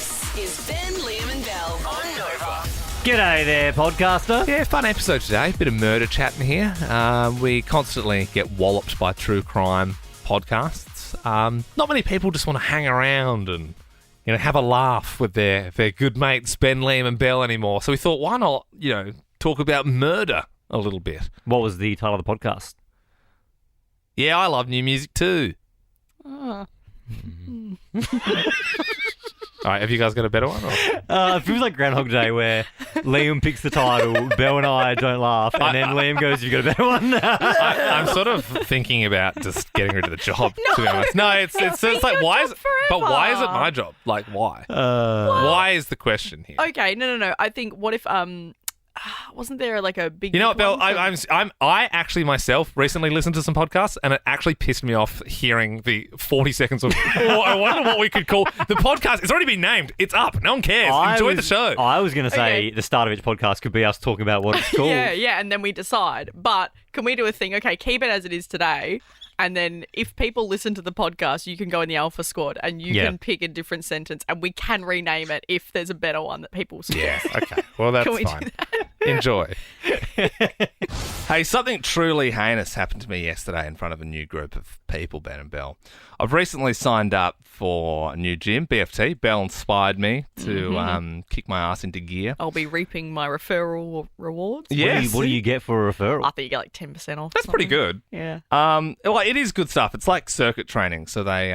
This is Ben, Liam and Belle on Nova. G'day there, podcaster. Yeah, fun episode today. Bit of murder chatting here. We constantly get walloped by true crime podcasts. Not many people just want to hang around and have a laugh with their good mates Ben, Liam and Belle anymore. So we thought, why not talk about murder a little bit? What was the title of the podcast? Yeah, I love new music too. All right, have you guys got a better one? Or? It feels like Groundhog Day where Liam picks the title, Belle and I don't laugh, and then Liam goes, "You got a better one?" I'm sort of thinking about just getting rid of the job. To be honest, no, it's like why is it? But why is it my job? Like why? Why is the question here? Okay, no. I think what if wasn't there like a big? You know what, Belle? one I actually myself recently listened to some podcasts, and it actually pissed me off hearing the 40 seconds of. Oh, I wonder what we could call the podcast. It's already been named. It's up. No one cares. Enjoy the show. I was going to say the start of each podcast could be us talking about what it's called. Yeah, and then we decide. But can we do a thing? Okay, keep it as it is today. And then if people listen to the podcast, you can go in the Alpha Squad and you can pick a different sentence and we can rename it if there's a better one that people suggest. Yeah, okay. Well, that's Can we fine. do that? Enjoy. Hey, something truly heinous happened to me yesterday in front of a new group of people, Ben and Belle. I've recently signed up for a new gym, BFT. Belle inspired me to kick my ass into gear. I'll be reaping my referral rewards. Yes. What do you get for a referral? I think you get like 10% off. That's pretty good. Yeah. Well, it is good stuff. It's like circuit training. So they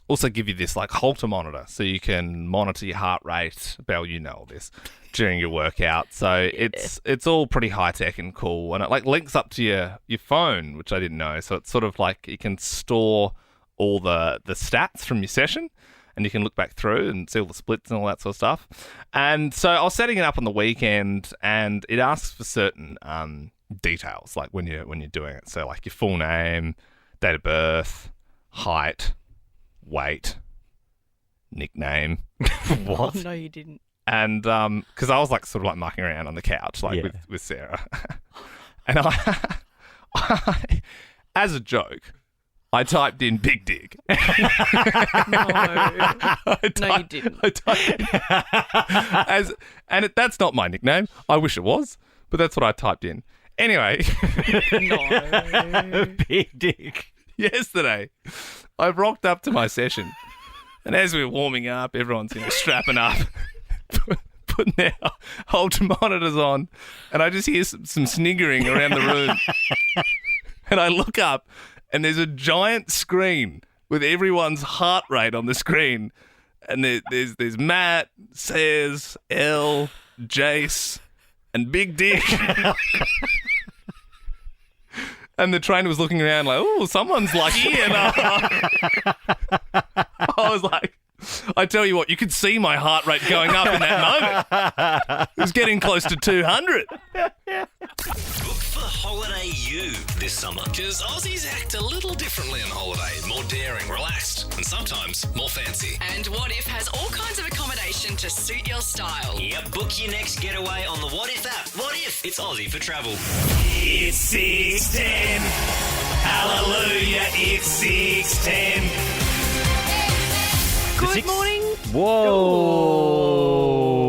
also give you this like Holter monitor, so you can monitor your heart rate. Belle, you know all this during your workout. So it's all pretty high tech and cool, and it like links up to your phone, which I didn't know. So it's sort of like you can store all the stats from your session, and you can look back through and see all the splits and all that sort of stuff. And so I was setting it up on the weekend, and it asks for certain details, like when you're doing it. So like your full name, date of birth, height, weight, nickname. What? Oh, no, you didn't. And because I was like sort of like mucking around on the couch like with Sarah, and I as a joke, I typed in big dick. No, you didn't. That's not my nickname. I wish it was, but that's what I typed in. Anyway, No. Big dick. yesterday, I rocked up to my session, and as we were warming up, everyone's strapping up, putting their Holter monitors on, and I just hear some sniggering around the room. And I look up, and there's a giant screen with everyone's heart rate on the screen. And there's Matt, Says, Elle, Jace, and Big Dick. And the trainer was looking around like, oh, someone's lucky. And I was like, I tell you what, you could see my heart rate going up in that moment. It was getting close to 200. Book for Holiday U this summer. Because Aussies act a little differently on holiday. More daring, relaxed, and sometimes more fancy. And What If has all kinds of accommodation to suit your style. Yep, book your next getaway on the What If app. What If? It's Aussie for travel. It's 6:10. Hallelujah, it's 6:10. Good morning. Whoa.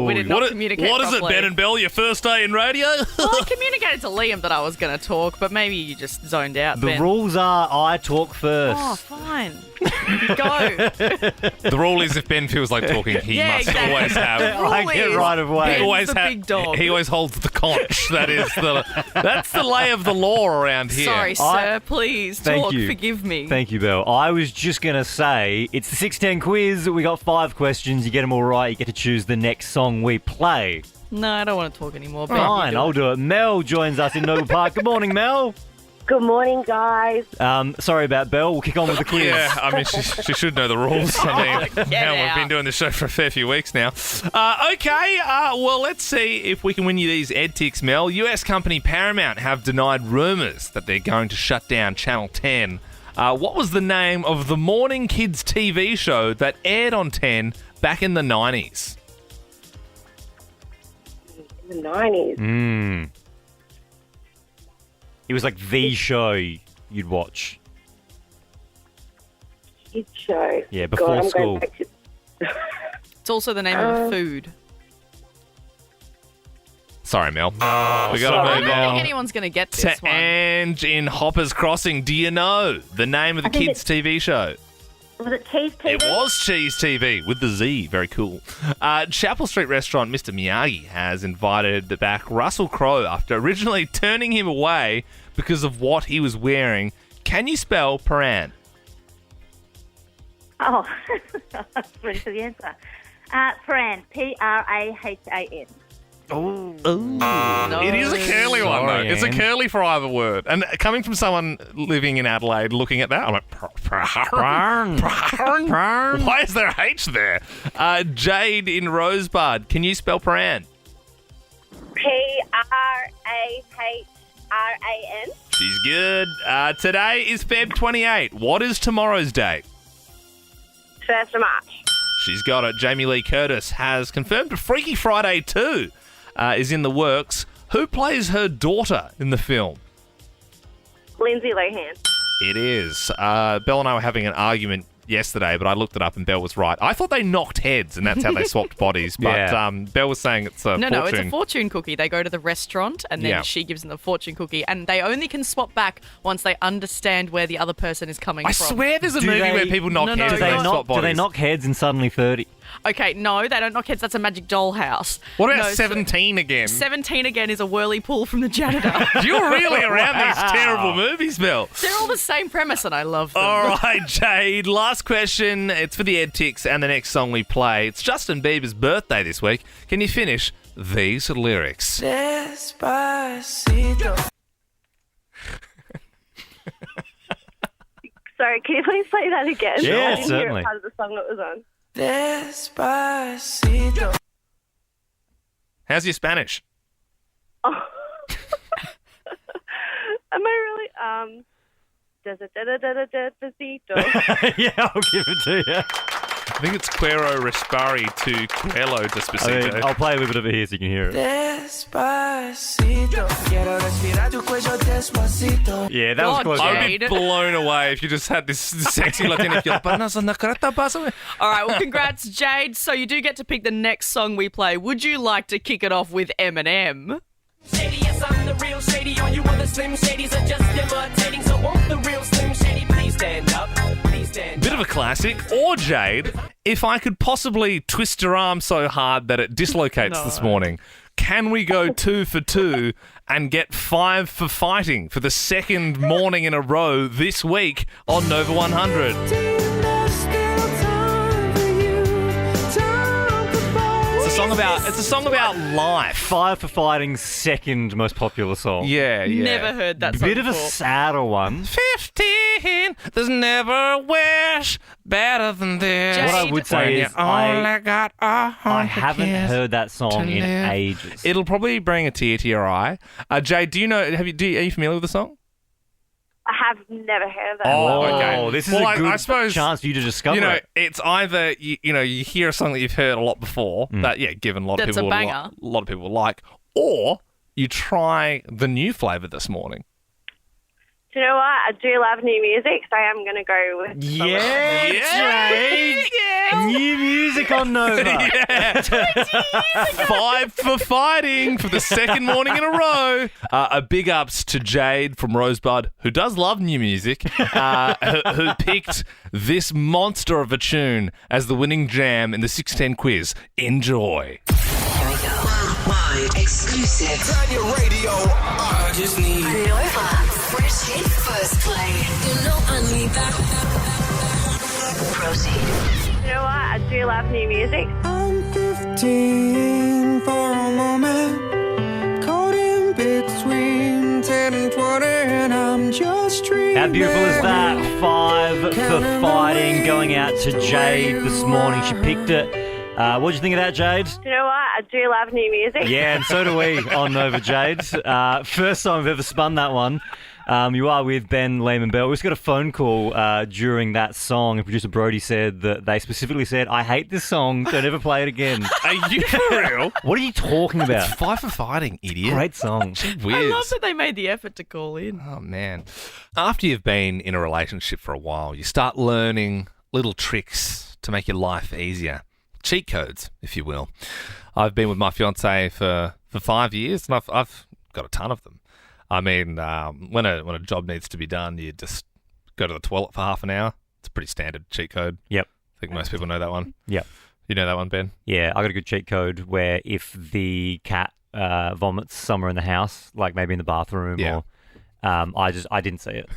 We did not communicate What is it, properly. Ben and Belle, your first day in radio? Well, I communicated to Liam that I was going to talk, but maybe you just zoned out, The Ben. rules are I talk first. Oh, fine. Go. The rule is if Ben feels like talking, he Yeah, must exactly. always have... I get right of way. Ben's always the big dog. He always holds the conch. That's the lay of the law around here. Sorry, sir. Please Thank talk. you. Forgive me. Thank you, Belle. I was just going to say, it's the 610 quiz. We got 5 questions. You get them all right, you get to choose the next song we play. No, I don't want to talk anymore. Ben, Fine, you do I'll it. do it. Mel joins us in Noble Park. Good morning, Mel. Good morning, guys. Sorry about Belle. We'll kick on with the quiz. Yeah, I mean, she should know the rules. I mean, Get we've out. been doing this show for a fair few weeks now. Okay, well, let's see if we can win you these EdTix, Mel. US company Paramount have denied rumours that they're going to shut down Channel 10. What was the name of the morning kids TV show that aired on 10 back in the 90s? In the 90s. It was like the show you'd watch. Kid show. Yeah, before God, I'm school. Going back to... It's also the name of a food. Sorry, Mel. We got to I move don't on. think anyone's going to get this To one. Ange in Hoppers Crossing. Do you know the name of the think kids' TV show? Was it Cheese TV? It was Cheese TV with the Z. Very cool. Chapel Street restaurant Mr. Miyagi has invited back Rusell Crowe after originally turning him away because of what he was wearing. Can you spell Paran? Oh, I was ready for the answer. Pran, Prahan. No. It is a curly one, though. Sorry, It's a Ange. curly for either word. And coming from someone living in Adelaide looking at that, I'm like, why is there a H there? Jade in Rosebud, can you spell Paran? Prahan. She's good. Today is Feb 28. What is tomorrow's date? 1st of March. She's got it. Jamie Lee Curtis has confirmed Freaky Friday 2 is in the works. Who plays her daughter in the film? Lindsay Lohan. It is. Belle and I were having an argument yesterday, but I looked it up and Belle was right. I thought they knocked heads and that's how they swapped bodies, but Yeah. Belle was saying it's a No, fortune. it's a fortune cookie. They go to the restaurant and then Yeah. she gives them the fortune cookie, and they only can swap back once they understand where the other person is coming I from. swear there's a Do movie they- where people knock No, heads no, and Do they they, swap knock, bodies. do they knock heads in Suddenly 30? Okay, no, they don't knock heads. That's a magic doll house. What about No, so- 17 again? 17 again is a whirly pool from the janitor. You're really around these terrible movies, Belle. They're all the same premise, and I love them. All right, Jade. Last question. It's for the Ed Ticks and the next song we play. It's Justin Bieber's birthday this week. Can you finish these lyrics? Sorry, can you please play that again? Yeah, I didn't certainly. hear part of the song that was on. How's your Spanish? Oh. Am I really? Despacito. Yeah, I'll give it to you. I think it's Cuero Respari to Cuelo I mean, Despacito. I'll play a little bit of it here so you can hear it. Yeah, that was God, close. Jade. I'd be blown away if you just had this sexy Latina. All right, well, congrats, Jade. So you do get to pick the next song we play. Would you like to kick it off with Eminem? Shady, yes, I'm the real Shady. All you other Slim Shadys are just imitating. So won't the real Slim Shady please stand up? Please stand Bit of a classic. Or, Jade, if I could possibly twist your arm so hard that it dislocates this morning, can we go 2 for 2 and get 5 for fighting for the second morning in a row this week on Nova 100? It's a song about life. 5 for Fighting's second most popular song. Yeah. Never heard that song Bit of a before. sadder one. 15, there's never a wish better than this. Jade. What I would say is I got haven't heard that song in ages. It'll probably bring a tear to your eye. Jade, do you know? Are you familiar with the song? I have never heard of that. Oh, one. okay. This is Well, a good I suppose, chance for you to discover You know, it. it's either you hear a song that you've heard a lot before that given a lot of That's people a banger. a lot of people like, or you try the new flavour this morning. Do you know what? I do love new music, so I am going to go with. Yeah, Jade. New music on Nova. Yeah. 5 for fighting for the second morning in a row. A big ups to Jade from Rosebud, who does love new music, who picked this monster of a tune as the winning jam in the 610 quiz. Enjoy. My exclusive. Turn your radio. I just need Nova. Fresh hit first play. You know I need that. Proceed. Do you know what? I do love new music. I'm 15 for a moment, caught in between 10 and 20, and I'm just dreaming. How beautiful is that? 5 for Fighting going out to Jade this morning. She picked it. What'd you think of that, Jade? Do you know what? I do love new music. Yeah, and so do we on Nova, Jade. First time I've ever spun that one. You are with Ben, Liam and Belle. We just got a phone call during that song, and producer Brody said that they specifically said, I hate this song, don't ever play it again. Are you for real? What are you talking about? 5 for fighting, idiot. Great song. I love that they made the effort to call in. Oh, man. After you've been in a relationship for a while, you start learning little tricks to make your life easier. cheat codes, if you will. I've been with my fiance for 5 years, and I've got a ton of them. I mean, when a job needs to be done, you just go to the toilet for half an hour. It's a pretty standard cheat code. Yep. I think most people know that one. Yep. You know that one, Ben? Yeah, I got a good cheat code where if the cat vomits somewhere in the house, like maybe in the bathroom, or I didn't see it.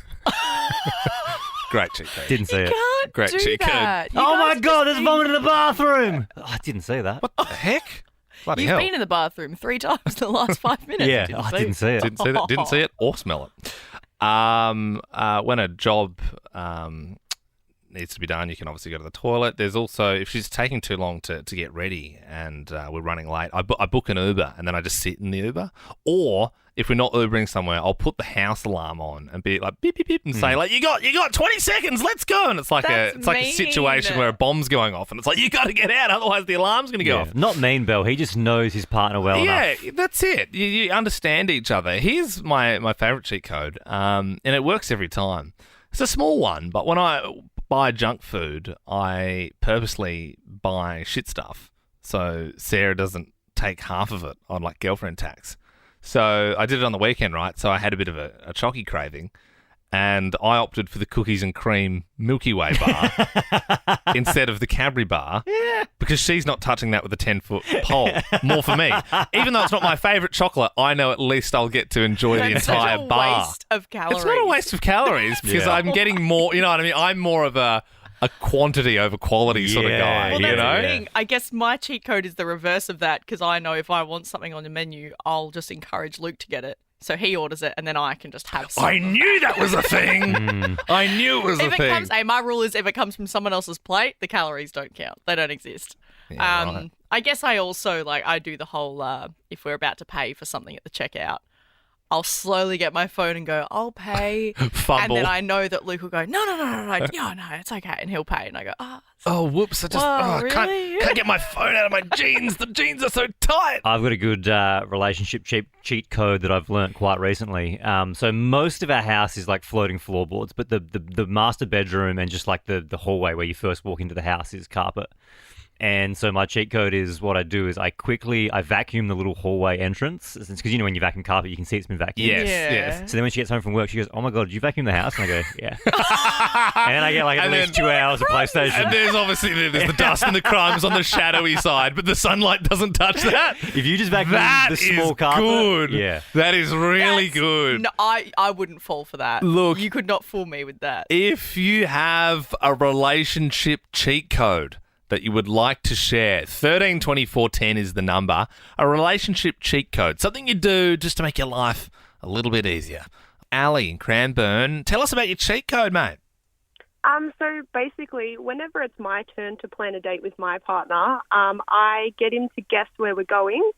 Great cheat code. Didn't see it. Can't Great do cheat code. that. You Oh my guys God, just there's vomit in the bathroom. Oh, I didn't see that. What the heck? Bloody You've hell. been in the bathroom 3 times in the last 5 minutes. Yeah, You I didn't see it. Didn't see it or smell it. When a job needs to be done, you can obviously go to the toilet. There's also, if she's taking too long to get ready and we're running late, I book an Uber and then I just sit in the Uber. Or if we're not Ubering somewhere, I'll put the house alarm on and be like beep beep beep and say like you got 20 seconds, let's go. And it's like That's a situation where a bomb's going off and it's like you got to get out, otherwise the alarm's going to go off. Not mean, Belle. He just knows his partner well enough. Yeah, that's it. You understand each other. Here's my favourite cheat code, and it works every time. It's a small one, but when I buy junk food, I purposely buy shit stuff so Sarah doesn't take half of it on like girlfriend tax. So I did it on the weekend, right? So I had a bit of a chocky craving, and I opted for the cookies and cream Milky Way bar instead of the Cadbury bar because she's not touching that with a 10-foot pole. More for me. Even though it's not my favourite chocolate, I know at least I'll get to enjoy the entire bar. Waste of calories. It's not a waste of calories because I'm getting more, you know what I mean? I'm more of a quantity over quality sort of guy, Well, you that's know? the thing. I guess my cheat code is the reverse of that because I know if I want something on the menu, I'll just encourage Luke to get it. So he orders it, and then I can just have some. I knew that was a thing. I knew it was a thing. My rule is if it comes from someone else's plate, the calories don't count. They don't exist. Yeah, right. I guess I also, I do the whole, if we're about to pay for something at the checkout, I'll slowly get my phone and go, I'll pay. Fumble. And then I know that Luke will go, no, it's okay. And he'll pay. And I go, Oh, whoops. I just really? can't get my phone out of my jeans. The jeans are so tight. I've got a good relationship cheat code that I've learnt quite recently. So most of our house is like floating floorboards, but the master bedroom and just like the hallway where you first walk into the house is carpet. And so my cheat code is what I do is I vacuum the little hallway entrance. Because you know when you vacuum carpet, you can see it's been vacuumed. Yes. So then when she gets home from work, she goes, oh my God, did you vacuum the house? And I go, yeah. And then I get like at least 2 hours of PlayStation. And there's the dust and the crumbs on the shadowy side, but the sunlight doesn't touch that. If you just vacuum the small carpet. Good. Yeah. That is really good. No, I wouldn't fall for that. Look. You could not fool me with that. If you have a relationship cheat code that you would like to share, 132410 is the number. A relationship cheat code, something you do just to make your life a little bit easier. Ali in Cranbourne, tell us about your cheat code, mate. So basically, whenever it's my turn to plan a date with my partner, I get him to guess where we're going,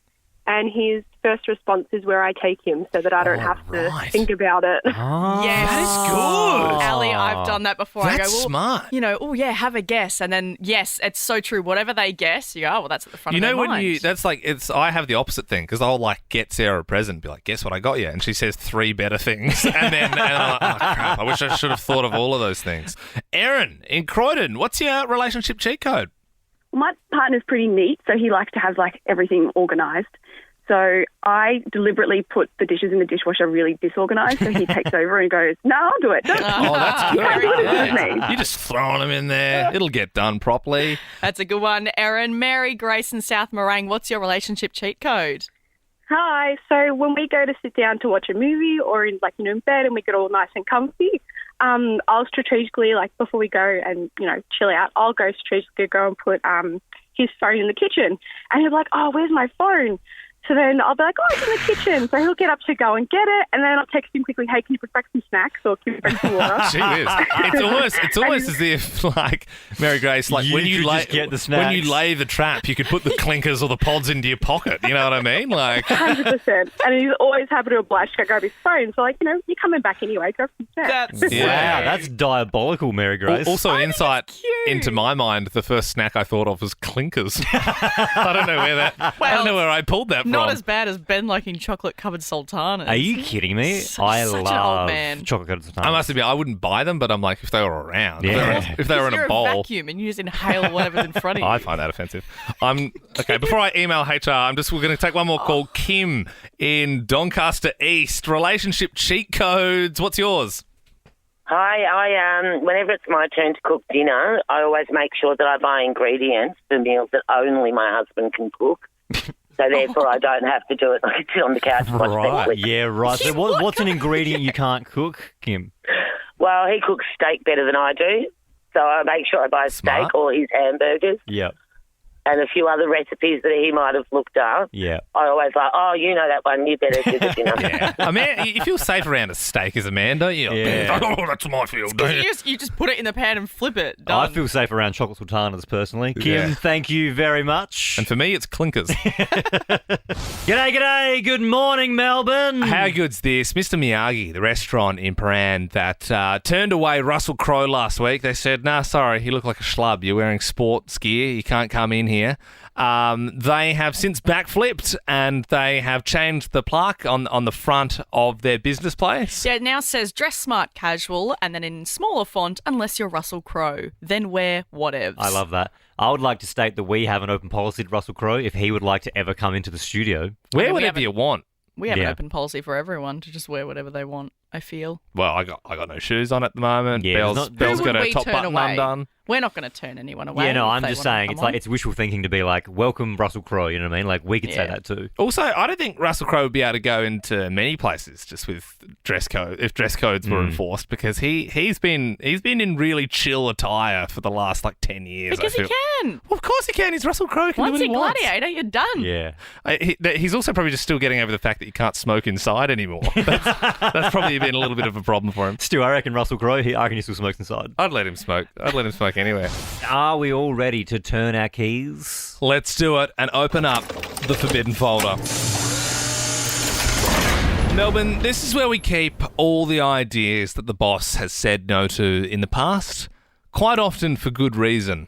and his first response is where I take him so that I don't have to think about it. Oh, Yes. That is good. Ali, I've done that before. That's I go, well, smart. have a guess. And then, yes, it's so true. Whatever they guess, you go, well, that's at the front of their mind. I have the opposite thing because I'll like get Sarah a present, be like, guess what I got you? And she says 3 better things. And I'm like, oh, crap, I wish I should have thought of all of those things. Erin in Croydon, what's your relationship cheat code? My partner's pretty neat, so he likes to have like everything organised. So I deliberately put the dishes in the dishwasher really disorganised, so he takes over and goes, no, I'll do it. Oh, that's good. can't do it as good as me. You're just throwing them in there. It'll get done properly. That's a good one. Erin, Mary, Grace and South Morang, what's your relationship cheat code? Hi. So when we go to sit down to watch a movie or in bed and we get all nice and comfy, I'll strategically, before we go and, chill out, I'll strategically go and put his phone in the kitchen. And he'll be like, oh, where's my phone? So then I'll be like, oh, it's in the kitchen. So he'll get up to go and get it. And then I'll text him quickly, hey, can you bring back some snacks or can you bring some water? Gee whiz. It's almost as if, Mary Grace, when you lay the trap, you could put the clinkers or the pods into your pocket. You know what I mean? 100%. And he's always happy to oblige to go grab his phone. So, you're coming back anyway. Go for some snacks. Wow, that's diabolical, Mary Grace. Also, an insight into my mind, the first snack I thought of was clinkers. I don't know where I pulled that from. Not from. as bad as Ben liking chocolate-covered sultanas. Are you kidding me? I such an love old man. chocolate sultanas. I must admit, I wouldn't buy them, but I'm like, if they were around, Yeah. if they were in You're a bowl. vacuum and you just inhale whatever's in front of you. I find that offensive. Okay. Before I email HR, we're going to take one more call. Kim in Doncaster East. Relationship cheat codes. What's yours? Hi, whenever it's my turn to cook dinner, I always make sure that I buy ingredients for meals that only my husband can cook. So therefore, I don't have to do it. I can sit on the couch and watch Right. Netflix. Yeah, right. So what's an ingredient you can't cook, Kim? Well, he cooks steak better than I do, so I make sure I buy Smart. steak or his hamburgers. Yep. And a few other recipes that he might have looked up. Yeah. I always like, oh, you know that one, you better do the dinner. Yeah. I mean, you feel safe around a steak as a man, don't you? Yeah. Oh, that's my field. Don't you? You just put it in the pan and flip it. Done. I feel safe around chocolate sultanas personally. Kim, Yeah. thank you very much. And for me, it's clinkers. G'day. Good morning, Melbourne. How good's this? Mr. Miyagi, the restaurant in Paran that turned away Rusell Crowe last week. They said, nah, sorry, you look like a schlub. You're wearing sports gear. You can't come in here. They have since backflipped and they have changed the plaque on the front of their business place. Yeah, it now says dress smart casual and then in smaller font, unless you're Rusell Crowe, then wear whatevs. I love that. I would like to state that we have an open policy to Rusell Crowe if he would like to ever come into the studio. Wear we whatever haven't- you want. We have Yeah. an open policy for everyone to just wear whatever they want, I feel. Well, I got no shoes on at the moment. Yeah, Bell's there's not- Bell's Who got would her we top turn button away? undone. We're not going to turn anyone away. Yeah, no, if I'm they just want to saying come it's like on. it's wishful thinking to be like, welcome Rusell Crowe, you know what I mean? Like we could say Yeah. that too. Also, I don't think Rusell Crowe would be able to go into many places just with dress code if dress codes were enforced because he's been in really chill attire for the last like 10 years. Because I he feel. can. Well, of course he can. He's Rusell Crowe. He can Once do you're what he wants. Gladiator, you're done. Yeah. He's also probably just still getting over the fact that you can't smoke inside anymore. That's probably been a little bit of a problem for him. Stu, I reckon Rusell Crowe, I reckon he still smokes inside. I'd let him smoke. I'd let him smoke anywhere. Are we all ready to turn our keys? Let's do it and open up the forbidden folder. Melbourne, this is where we keep all the ideas that the boss has said no to in the past, quite often for good reason.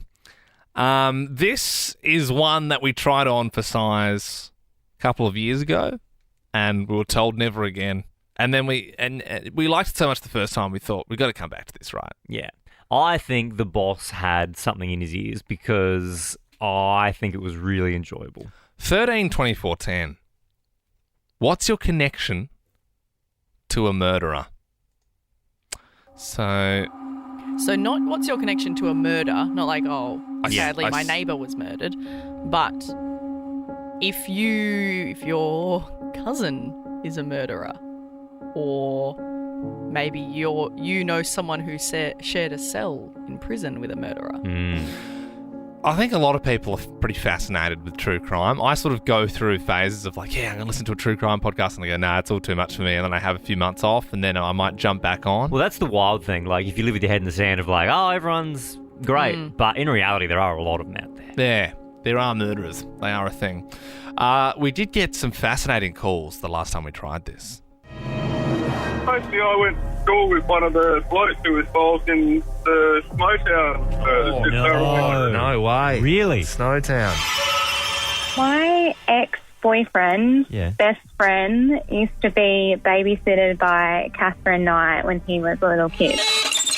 This is one that we tried on for size a couple of years ago, and we were told never again. And then we liked it so much the first time, we thought, we've got to come back to this, right? Yeah. I think the boss had something in his ears because I think it was really enjoyable. 13-24-10. What's your connection to a murderer? So not what's your connection to a murder, not like, sadly my I- neighbour was murdered, but if your cousin is a murderer, or maybe you know someone who shared a cell in prison with a murderer. I think a lot of people are pretty fascinated with true crime. I sort of go through phases of like, yeah, I'm going to listen to a true crime podcast, and I go, nah, it's all too much for me. And then I have a few months off, and then I might jump back on. Well, that's the wild thing. Like, if you live with your head in the sand of like, oh, everyone's great. But in reality, there are a lot of them out there. Yeah, there are murderers. They are a thing. We did get some fascinating calls the last time we tried this. Basically, I went to school with one of the blokes who was involved in the Snowtown. No way. Really? Snowtown. My ex-boyfriend's Yeah. best friend used to be babysitted by Catherine Knight when he was a little kid.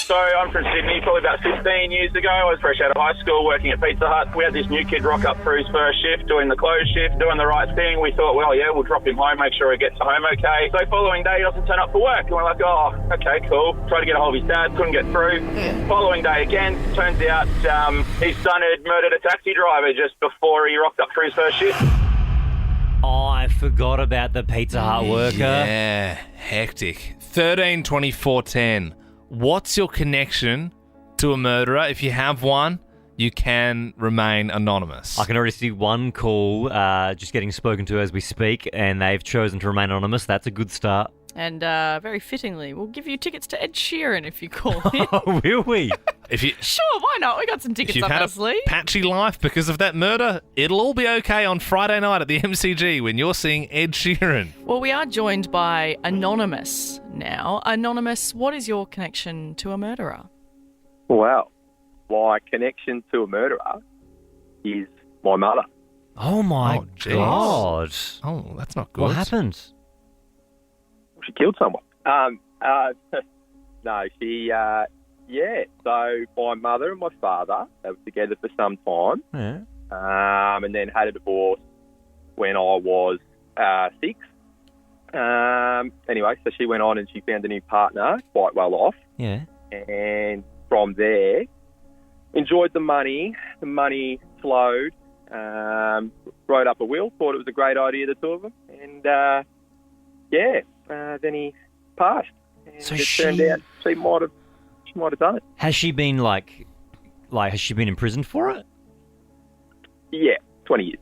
So I'm from Sydney, probably about 15 years ago. I was fresh out of high school working at Pizza Hut. We had this new kid rock up for his first shift, doing the closed shift, doing the right thing. We thought, well, yeah, we'll drop him home, make sure he gets home okay. So following day, he doesn't turn up for work. And we're like, oh, okay, cool. Tried to get a hold of his dad, couldn't get through. Following day again, turns out his son had murdered a taxi driver just before he rocked up for his first shift. Oh, I forgot about the Pizza Hut worker. Yeah, hectic. 13-24-10. What's your connection to a murderer? If you have one, you can remain anonymous. I can already see one call just getting spoken to as we speak, and they've chosen to remain anonymous. That's a good start. And very fittingly, we'll give you tickets to Ed Sheeran if you call in. Oh, will we? If you Sure, why not? We got some if tickets you've up had our a sleeve. patchy life because of that murder, it'll all be okay on Friday night at the MCG when you're seeing Ed Sheeran. Well, we are joined by Anonymous now. Anonymous, what is your connection to a murderer? Well, my connection to a murderer is my mother. Oh my geez. God! Oh, that's not good. What happened? She killed someone. No, she, so my mother and my father, they were together for some time. Yeah. And then had a divorce when I was 6. Anyway, so she went on and she found a new partner, quite well off. Yeah. And from there, enjoyed the money. The money flowed. Wrote up a will, thought it was a great idea, the two of them. And, then he passed. And So it turned out she might have done it. Has she been has she been imprisoned for it? Yeah, 20 years.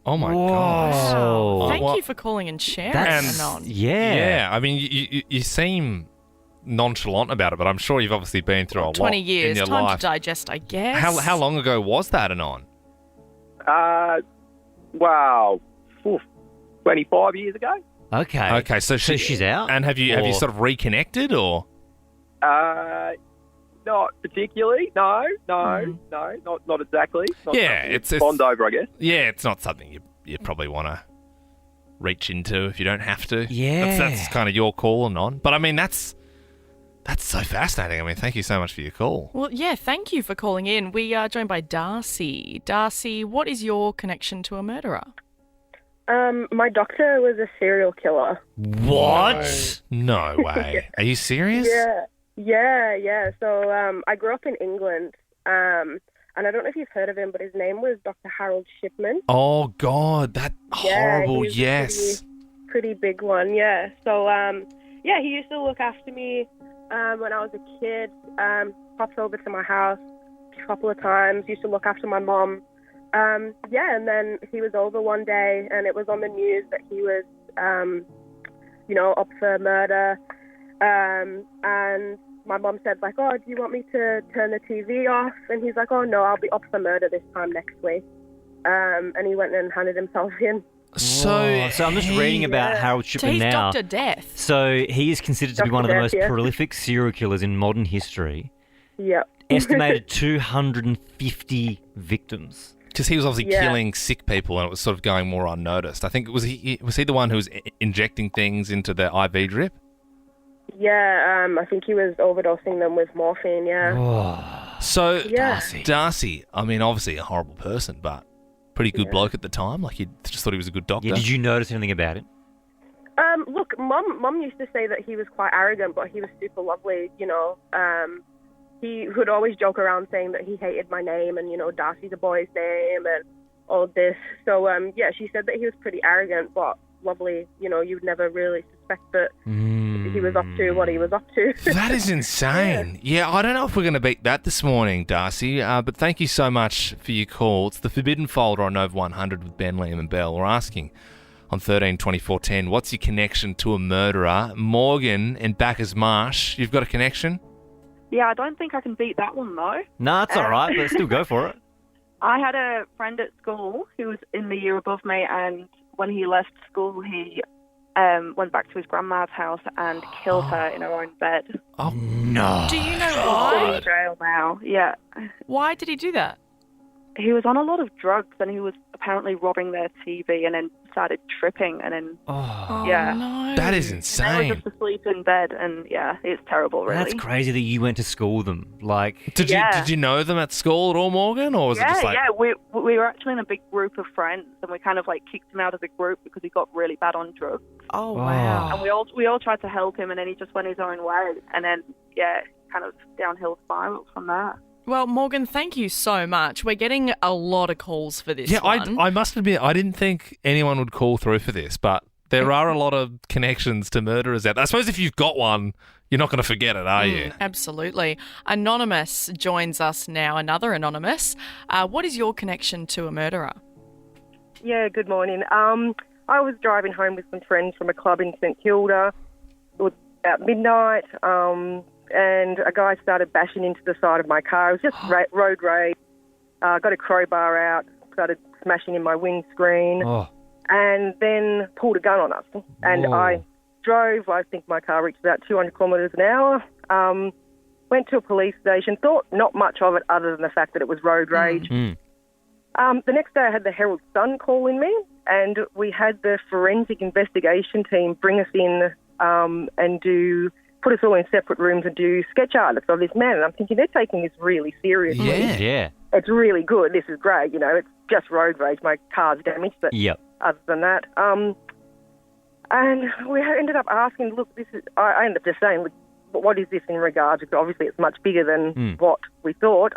Oh my gosh. Wow. Thank you for calling and sharing, Anon. Yeah. I mean, you seem nonchalant about it, but I'm sure you've obviously been through a lot 20 years, in your time life. to digest, I guess. How long ago was that, Anon? Wow, 25 years ago. Okay. Okay, so she's out. And have you Or- sort of reconnected or? Not particularly. No, not exactly. Not Yeah, something it's to bond over, I guess. Yeah, it's not something you probably want to reach into if you don't have to. Yeah. That's kind of your call, Anon. But I mean, that's so fascinating. I mean, thank you so much for your call. Well, yeah, thank you for calling in. We are joined by Darcy. Darcy, what is your connection to a murderer? My doctor was a serial killer. What? No way. Are you serious? Yeah. So I grew up in England, and I don't know if you've heard of him, but his name was Dr. Harold Shipman. Oh God, that horrible. he was Yes. a pretty big one. Yeah. So he used to look after me when I was a kid. Popped over to my house a couple of times. Used to look after my mom. And then he was over one day, and it was on the news that he was, up for murder. And my mom said, like, oh, do you want me to turn the TV off? And he's like, oh, no, I'll be up for murder this time next week. And he went and handed himself in. So I'm just reading about Harold Shipman So he's now. Dr. Death. So he is considered to be Dr. one of the Death, most yeah. prolific serial killers in modern history. Yep. Estimated 250 victims. Because he was obviously killing sick people, and it was sort of going more unnoticed. I think was he the one who was injecting things into the IV drip? Yeah, I think he was overdosing them with morphine, yeah. So Yeah. Darcy, I mean, obviously a horrible person, but pretty good bloke at the time. Like, you just thought he was a good doctor. Yeah, did you notice anything about him? Look, Mum used to say that he was quite arrogant, but he was super lovely, He would always joke around saying that he hated my name and, Darcy's a boy's name and all this. So, she said that he was pretty arrogant, but lovely. You'd never really suspect that he was up to what he was up to. That is insane. Yeah, I don't know if we're going to beat that this morning, Darcy, but thank you so much for your call. It's the Forbidden Folder on Nova 100 with Ben, Liam and Belle. We're asking on 13 24 10, what's your connection to a murderer? Morgan in Bacchus Marsh, you've got a connection? Yeah, I don't think I can beat that one, though. No, it's all right, but still go for it. I had a friend at school who was in the year above me, and when he left school, he went back to his grandma's house and killed her in her own bed. Oh, no. Do you know He's why? in jail now, yeah. Why did he do that? He was on a lot of drugs, and he was apparently robbing their TV and then started tripping, and then, no. That is They were insane. just asleep in bed, and, it's terrible, really. That's crazy that you went to school with them. Like, Did you know them at school at all, Morgan, or was it just like... we were actually in a big group of friends, and we kind of kicked him out of the group because he got really bad on drugs. Oh, wow. And we all tried to help him, and then he just went his own way, and then kind of downhill spiral from there. Well, Morgan, thank you so much. We're getting a lot of calls for this one. I must admit, I didn't think anyone would call through for this, but there are a lot of connections to murderers out there. I suppose if you've got one, you're not going to forget it, are you? Absolutely. Anonymous joins us now, another Anonymous. What is your connection to a murderer? Yeah, good morning. I was driving home with some friends from a club in St Kilda. It was about midnight, and a guy started bashing into the side of my car. It was just road rage. Got a crowbar out, started smashing in my windscreen, and then pulled a gun on us. And I drove, I think my car reached about 200 kilometres an hour, went to a police station, thought not much of it other than the fact that it was road rage. The next day I had the Herald Sun call in me, and we had the forensic investigation team bring us in and put us all in separate rooms and do sketch artists of this man. And I'm thinking they're taking this really seriously. Yeah. It's really good. This is great. It's just road rage. My car's damaged, but other than that. And we ended up asking, look, I ended up just saying, what is this in regards? Because obviously it's much bigger than what we thought.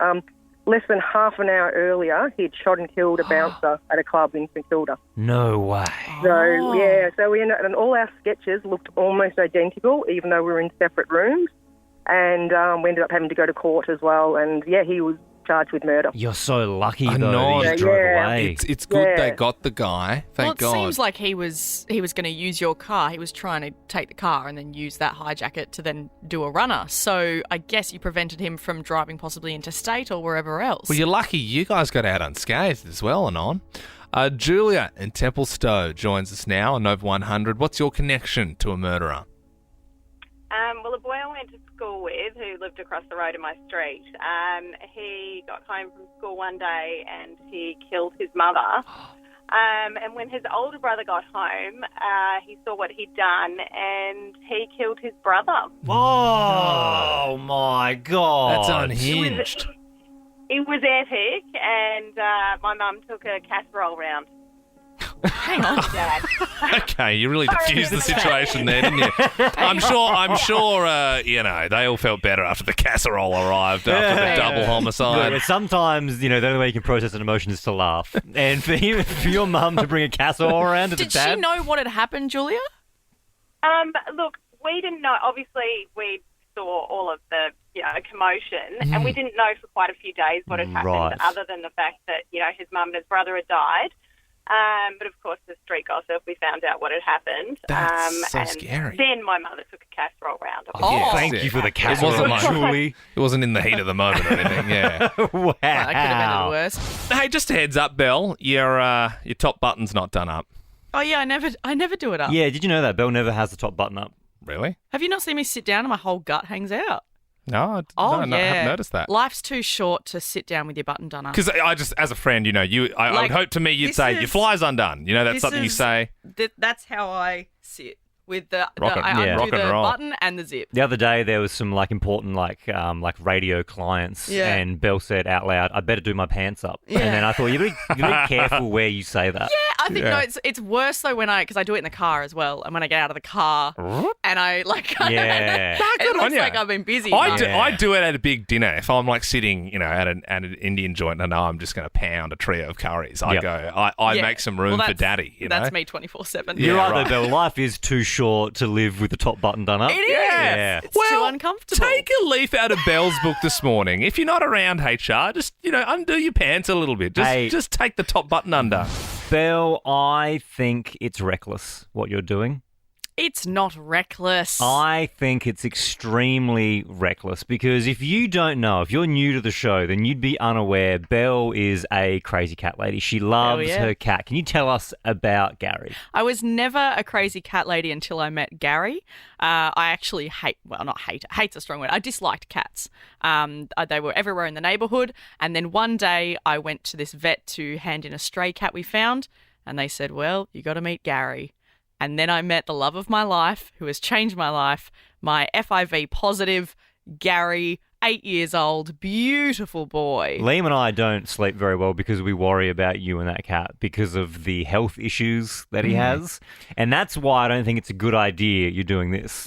Less than half an hour earlier, he'd shot and killed a bouncer at a club in St Kilda. No way. So we ended up, and all our sketches looked almost identical, even though we were in separate rooms. And we ended up having to go to court as well. And, he was charged with murder. You're so lucky, I though. know. That you drove away. It's good they got the guy. Thank God. Well, it seems like he was going to use your car. He was trying to take the car and then use that, hijack it to then do a runner. So I guess you prevented him from driving possibly interstate or wherever else. Well, you're lucky you guys got out unscathed as well and on. Julia in Templestowe joins us now on Nova 100. What's your connection to a murderer? Well, a boy I went to school with who lived across the road in my street, he got home from school one day and he killed his mother. And when his older brother got home, he saw what he'd done and he killed his brother. Oh, my God. That's unhinged. It was epic, and my mum took a casserole round. Hang on, Dad. Okay, you really diffused the situation there, didn't you? I'm sure. They all felt better after the casserole arrived after the double homicide. Look, sometimes, the only way you can process an emotion is to laugh. And for your mum to bring a casserole around to the dad... Did she know what had happened, Julia? Look, we didn't know. Obviously, we saw all of the commotion, and we didn't know for quite a few days what had happened, other than the fact that his mum and his brother had died. But of course, the street gossip, we found out what had happened. That's so and scary. Then my mother took a casserole round. Thank you for the casserole, Julie. It wasn't in the heat of the moment or anything, yeah. Wow. Well, that could have ended worse. Hey, just a heads up, Belle, your top button's not done up. Oh, yeah, I never do it up. Yeah, did you know that? Belle never has the top button up. Really? Have you not seen me sit down and my whole gut hangs out? No, I haven't noticed that. Life's too short to sit down with your button done up. Because I just, as a friend, I would hope to me you'd say, your fly's undone. That's something you say. That's how I sit. With I rock undo the button and the zip. The other day there was some important radio clients, and Belle said out loud, "I better do my pants up." Yeah. And then I thought you be careful where you say that. Yeah, I think no, it's worse though because I do it in the car as well, and when I get out of the car and I it looks like I've been busy. I do it at a big dinner if I'm sitting at an Indian joint and I know I'm just going to pound a trio of curries. I make some room for daddy. That's me 24/7. You're right though, Belle. Life is too short to live with the top button done up. It is. Yeah. It's too uncomfortable. Take a leaf out of Belle's book this morning. If you're not around HR, just undo your pants a little bit. Just take the top button under. Belle, I think it's reckless what you're doing. It's not reckless. I think it's extremely reckless because if you don't know, if you're new to the show, then you'd be unaware. Belle is a crazy cat lady. She loves her cat. Can you tell us about Gary? I was never a crazy cat lady until I met Gary. I actually hate's a strong word. I disliked cats. They were everywhere in the neighbourhood. And then one day I went to this vet to hand in a stray cat we found. And they said, well, you got to meet Gary. And then I met the love of my life, who has changed my life, my FIV positive Gary, 8 years old, beautiful boy. Liam and I don't sleep very well because we worry about you and that cat because of the health issues that he has. And that's why I don't think it's a good idea you're doing this.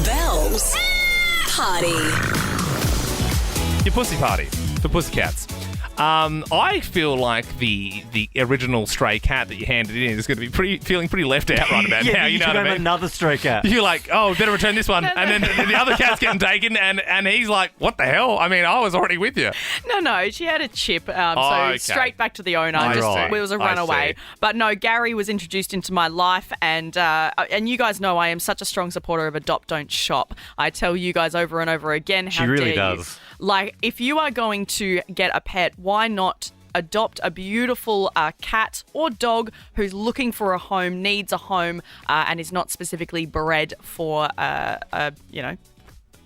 Belle's Party. Your pussy party for pussycats. I feel like the original stray cat that you handed in is going to be feeling pretty left out right about now. You know what I mean? Another stray cat. You're like, oh, better return this one, and then the other cat's getting taken, and he's like, what the hell? I mean, I was already with you. No, she had a chip, okay. Straight back to the owner. It was a runaway. But no, Gary was introduced into my life, and you guys know I am such a strong supporter of adopt, don't shop. I tell you guys over and over again, how she really dare does. You. Like, if you are going to get a pet, why not adopt a beautiful cat or dog who's looking for a home, needs a home, and is not specifically bred for,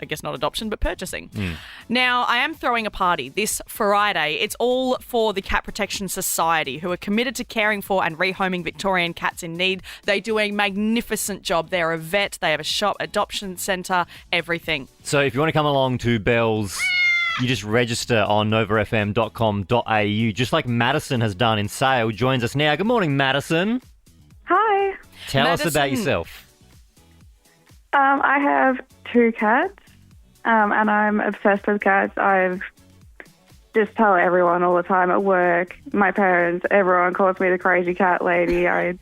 I guess not adoption, but purchasing. Now, I am throwing a party this Friday. It's all for the Cat Protection Society, who are committed to caring for and rehoming Victorian cats in need. They do a magnificent job. They're a vet, they have a shop, adoption centre, everything. So if you want to come along to Belle's, you just register on novafm.com.au, just like Madison has done in Sale. Joins us now. Good morning, Madison. Hi. Tell us about yourself. I have 2 cats, and I'm obsessed with cats. I've just tell everyone all the time at work, my parents, everyone calls me the crazy cat lady. I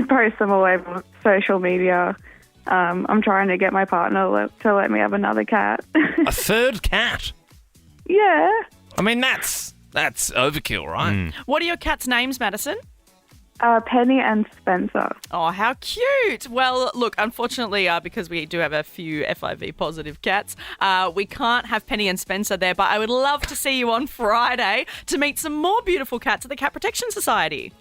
post them all over social media. I'm trying to get my partner to let me have another cat. A third cat? Yeah. I mean, that's overkill, right? What are your cats' names, Madison? Penny and Spencer. Oh, how cute. Well, look, unfortunately, because we do have a few FIV positive cats, we can't have Penny and Spencer there, but I would love to see you on Friday to meet some more beautiful cats at the Cat Protection Society.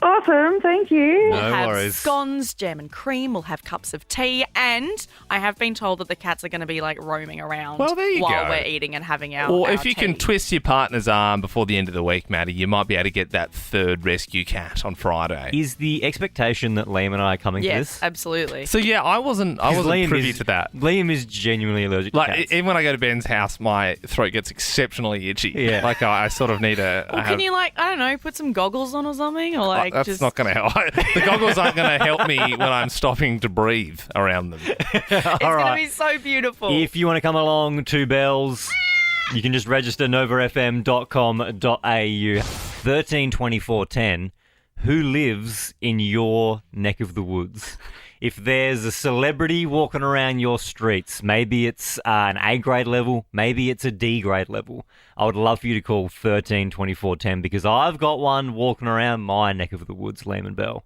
Awesome, thank you. We'll have scones, jam and cream, we'll have cups of tea, and I have been told that the cats are going to be like roaming around Well, there you while go. we're eating and having our Or our if you tea. can twist your partner's arm before the end of the week, Maddie, you might be able to get that third rescue cat on Friday. Is the expectation that Liam and I are coming to Yes, this? absolutely. So yeah, I wasn't privy to that. Liam is genuinely allergic to cats. Even when I go to Ben's house, my throat gets exceptionally itchy. Yeah. Like I sort of need a. Or can you I don't know, put some goggles on or something? Or like That's just... not going to help. The goggles aren't going to help me when I'm stopping to breathe around them. It's going to be so beautiful. If you want to come along to Belle's, you can just register novafm.com.au. 132410. Who lives in your neck of the woods? If there's a celebrity walking around your streets, maybe it's an A grade level, maybe it's a D grade level, I would love for you to call 132410 because I've got one walking around my neck of the woods, Liam and Belle.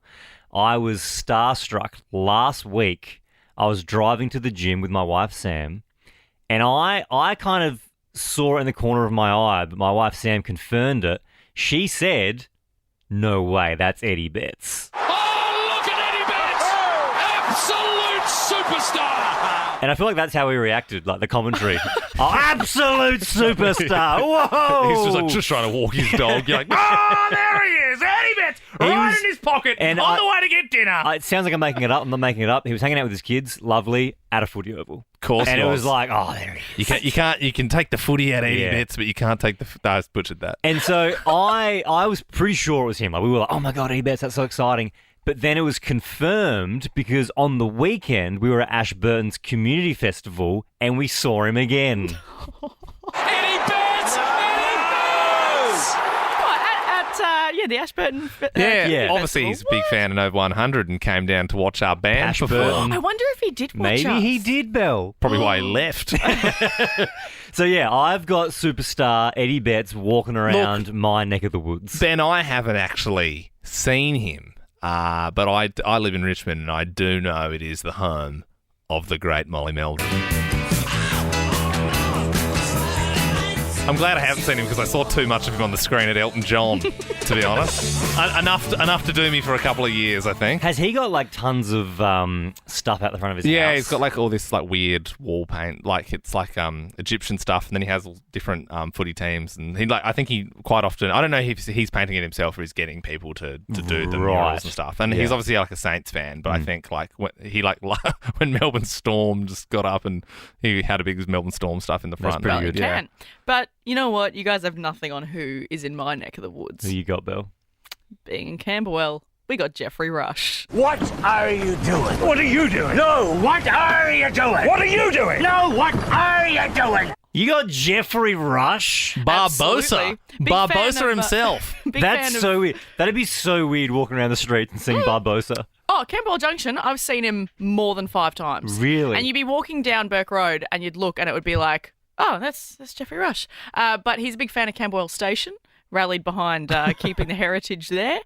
I was starstruck last week. I was driving to the gym with my wife, Sam, and I kind of saw it in the corner of my eye, but my wife, Sam, confirmed it. She said, "No way, that's Eddie Betts." Absolute superstar! And I feel like that's how we reacted, like the commentary. Oh, absolute superstar! Whoa! He's just just trying to walk his dog. You're like, oh, there he is, Eddie Betts, right in his pocket, on the way to get dinner. It sounds like I'm making it up. I'm not making it up. He was hanging out with his kids, lovely, at a footy oval. Of course, and he it was like, oh, there he is. You can take the footy out of Eddie Yeah. Betts, but you can't take the. I butchered that. And so I was pretty sure it was him. Like we were like, oh my god, Eddie Betts, that's so exciting. But then it was confirmed because on the weekend we were at Ashburton's Community Festival and we saw him again. Eddie Betts! Eddie Betts! What, at the Ashburton Obviously he's a big fan of Nova 100 and came down to watch our band Ashburton. I wonder if he did watch Maybe us. he did, Belle. Probably why he left. So yeah, I've got superstar Eddie Betts walking around my neck of the woods. Ben, I haven't actually seen him, but I live in Richmond and I do know it is the home of the great Molly Meldon. I'm glad I haven't seen him because I saw too much of him on the screen at Elton John, to be honest. Enough to do me for a couple of years, I think. Has he got like tons of stuff out the front of his house? Yeah, he's got like all this like weird wall paint, like it's like Egyptian stuff, and then he has all different footy teams, and I think he quite often, I don't know if he's painting it himself or he's getting people to do the murals and stuff, and he's obviously like a Saints fan, but I think like when Melbourne Storm just got up and he had a big Melbourne Storm stuff in the front. That's pretty good. You can. But you know what? You guys have nothing on who is in my neck of the woods. Who you got, Belle? Being in Camberwell, we got Jeffrey Rush. What are you doing? What are you doing? No, what are you doing? What are you doing? No, what are you doing? You got Jeffrey Rush? Barbosa. Barbosa himself. That's so weird. That'd be so weird walking around the street and seeing Barbosa. Oh, Camberwell Junction, I've seen him more than 5 times. Really? And you'd be walking down Burke Road and you'd look and it would be like, oh, that's Jeffrey Rush. But he's a big fan of Camberwell Station, rallied behind keeping the heritage there.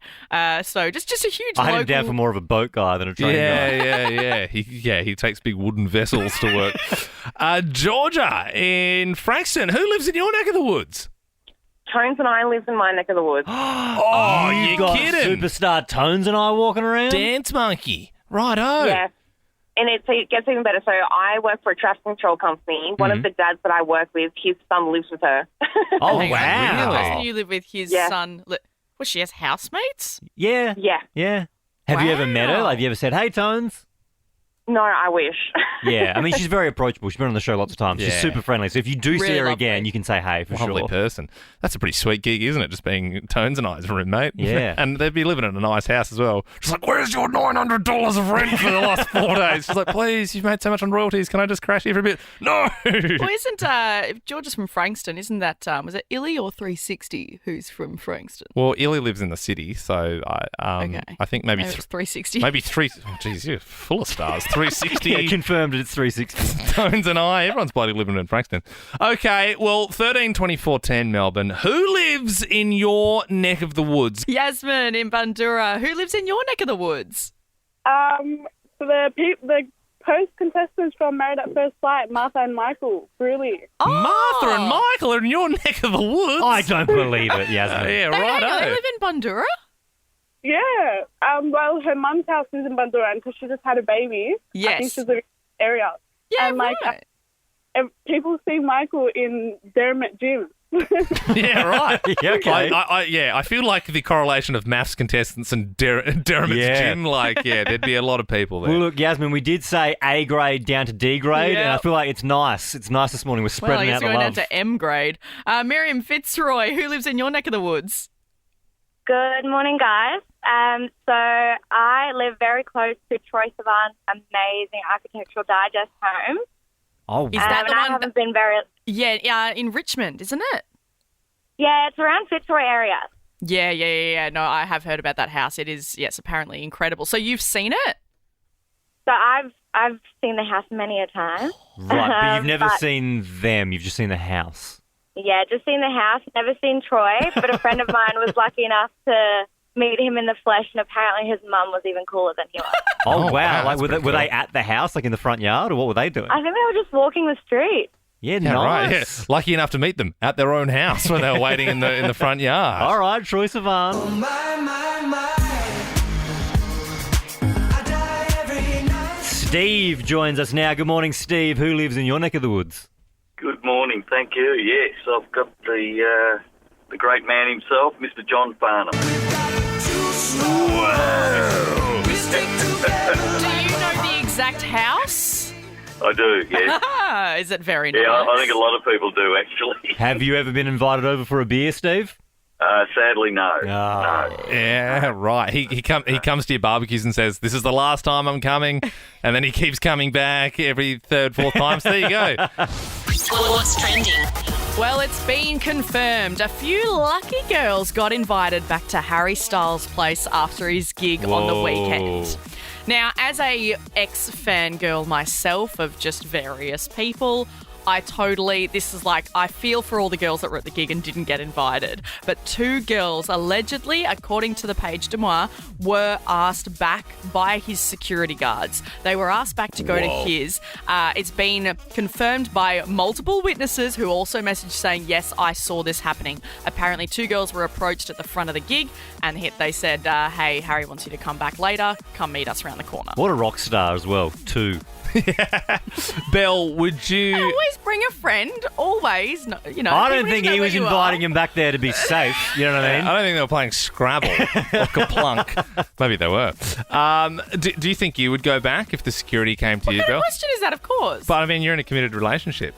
So just a huge I had local... him down for more of a boat guy than a train guy. He takes big wooden vessels to work. Georgia in Frankston, who lives in your neck of the woods? Tones and I live in my neck of the woods. Oh, You've you're got kidding. Superstar Tones and I walking around? Dance monkey. Righto. Yeah. And it gets even better. So I work for a traffic control company. One of the dads that I work with, his son lives with her. Oh, The wow. person you live with, his son. Well, she has housemates? Yeah. Yeah. Yeah. Have you ever met her? Like, have you ever said, hey, Tones? No, I wish. Yeah. I mean, she's very approachable. She's been on the show lots of times. She's Yeah. super friendly. So if you do see Really her lovely. again, you can say hey for Lovely sure. person. That's a pretty sweet gig, isn't it? Just being Tones and I's roommate. Yeah. And they'd be living in a nice house as well. She's like, where's your $900 of rent for the last 4 days? She's like, please, you've made so much on royalties. Can I just crash here for a bit? No! Well, isn't George is from Frankston? Isn't that was it Illy or 360 who's from Frankston? Well, Illy lives in the city, so I think maybe Maybe it's 360. Maybe three. Oh, geez, you're full of stars. 360. Yeah, confirmed it's 360. Tones and I. Everyone's bloody living in Frankston. Okay, well, 13-24-10 Melbourne. Who lives in your neck of the woods? Yasmin in Bandura. Who lives in your neck of the woods? So the post contestants from Married at First Sight, Martha and Michael, really. Martha and Michael are in your neck of the woods. I don't believe it, Yasmin. Yeah, They right. live in Bandura? Yeah. Well, her mum's house is in Bandura because she just had a baby. I think Yes. she's living in the area. Yeah, and right. People see Michael in Dermot Gym. Yeah, right. Yeah, okay. I feel like the correlation of maths contestants and Dermot's gym, there'd be a lot of people there. Well, look, Yasmin, we did say A grade down to D grade, and I feel like it's nice. It's nice this morning. We're Well, I spreading guess out we're the going love. down to M grade. Miriam Fitzroy, who lives in your neck of the woods? Good morning, guys. So I live very close to Troy Sivan's amazing Architectural Digest home. Oh, Is that the and I one? haven't been very... Yeah, in Richmond, isn't it? Yeah, it's around Fitzroy area. Yeah. No, I have heard about that house. It is, yes, apparently incredible. So you've seen it? So I've seen the house many a time. Right, but you've never But- seen them. You've just seen the house. Yeah, just seen the house, never seen Troy, but a friend of mine was lucky enough to meet him in the flesh, and apparently his mum was even cooler than he was. Oh, wow. wow, Like, that's were they at the house, like in the front yard, or what were they doing? I think they were just walking the street. Yeah, Yeah, right. Yeah. nice. Lucky enough to meet them at their own house when they were waiting in the front yard. All right, Troy Sivan. Steve joins us now. Good morning, Steve. Who lives in your neck of the woods? Good morning, thank you. Yes, I've got the great man himself, Mr. John Farnham. Do you know the exact house? I do, yes. Is it very nice? Yeah, I think a lot of people do, actually. Have you ever been invited over for a beer, Steve? Sadly, no. Oh. Yeah, right. He comes to your barbecues and says, "This is the last time I'm coming," and then he keeps coming back every third, fourth time. So there you go. What's trending? Well, it's been confirmed. A few lucky girls got invited back to Harry Styles' place after his gig on the Whoa. weekend. Now, as a ex-fangirl myself of just various people, I feel for all the girls that were at the gig and didn't get invited. But 2 girls, allegedly, according to the Page de Moi, were asked back by his security guards. They were asked back to go to his. It's been confirmed by multiple witnesses who also messaged saying, yes, I saw this happening. Apparently, 2 girls were approached at the front of the gig and they said, hey, Harry wants you to come back later. Come meet us around the corner. What a rock star as well, too. Belle, would you... Always bring a friend. Always. No, I people don't need think to know he where was you inviting are. him back there to be safe. You know what I mean? I don't think they were playing Scrabble or Kaplunk. Maybe they were. Do you think you would go back if the security came to you, What kind Belle? of question is that? Of course. But I mean, you're in a committed relationship.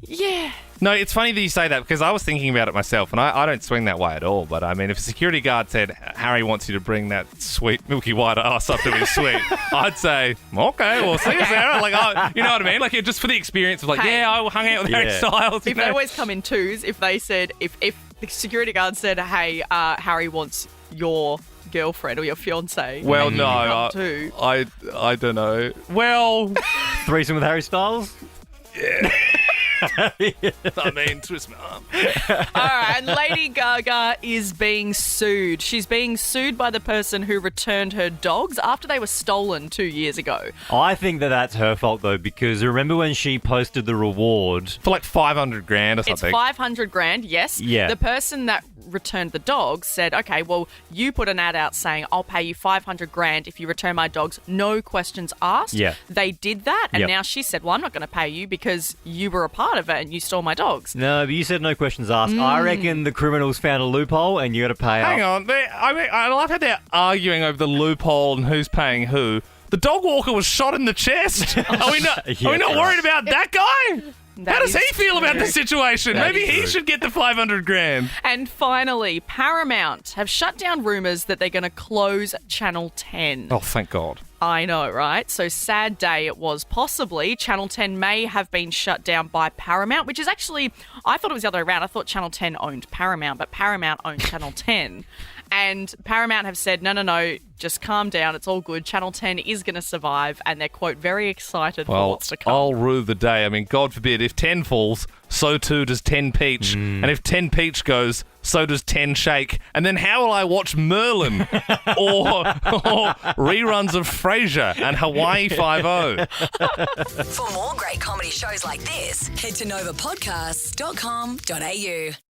Yeah. No, it's funny that you say that because I was thinking about it myself, and I don't swing that way at all. But I mean, if a security guard said Harry wants you to bring that sweet milky white ass up to his suite, I'd say, okay, well, see you, Sarah. Like, you know what I mean? Like, just for the experience of like, Hey. I hung out with Harry Styles. If they always come in twos, if they said, if the security guard said, hey, Harry wants your girlfriend or your fiance. Well, and no, you come too. I don't know. Well, threesome with Harry Styles? Yeah. I mean, twist my arm. All right, and Lady Gaga is being sued. She's being sued by the person who returned her dogs after they were stolen 2 years ago. I think that's her fault, though, because remember when she posted the reward? For like $500,000 or something. It's $500,000, yes. Yeah. The person that returned the dogs said, okay, well, you put an ad out saying, I'll pay you $500,000 if you return my dogs, no questions asked. Yeah. They did that, and Yep. now she said, well, I'm not going to pay you because you were a part of it and you stole my dogs. No, but you said no questions asked. I reckon the criminals found a loophole and you got to pay Hang up. on. I love how they're arguing over the loophole and who's paying who. The dog walker was shot in the chest. Are we not worried about that guy? How does he feel about the situation? That Maybe is he true. should get the $500,000. And finally, Paramount have shut down rumours that they're going to close Channel 10. Oh, thank God. I know, right? So sad day it was. Possibly Channel 10 may have been shut down by Paramount, which is actually, I thought it was the other way around. I thought Channel 10 owned Paramount, but Paramount owned Channel 10. And Paramount have said, no, just calm down. It's all good. Channel 10 is going to survive. And they're, quote, very excited for Well, what's to come. I'll rue the day. I mean, God forbid, if 10 falls, so too does 10 Peach. And if 10 Peach goes, so does 10 Shake. And then how will I watch Merlin or reruns of Frasier and Hawaii Five-0? For more great comedy shows like this, head to novapodcasts.com.au.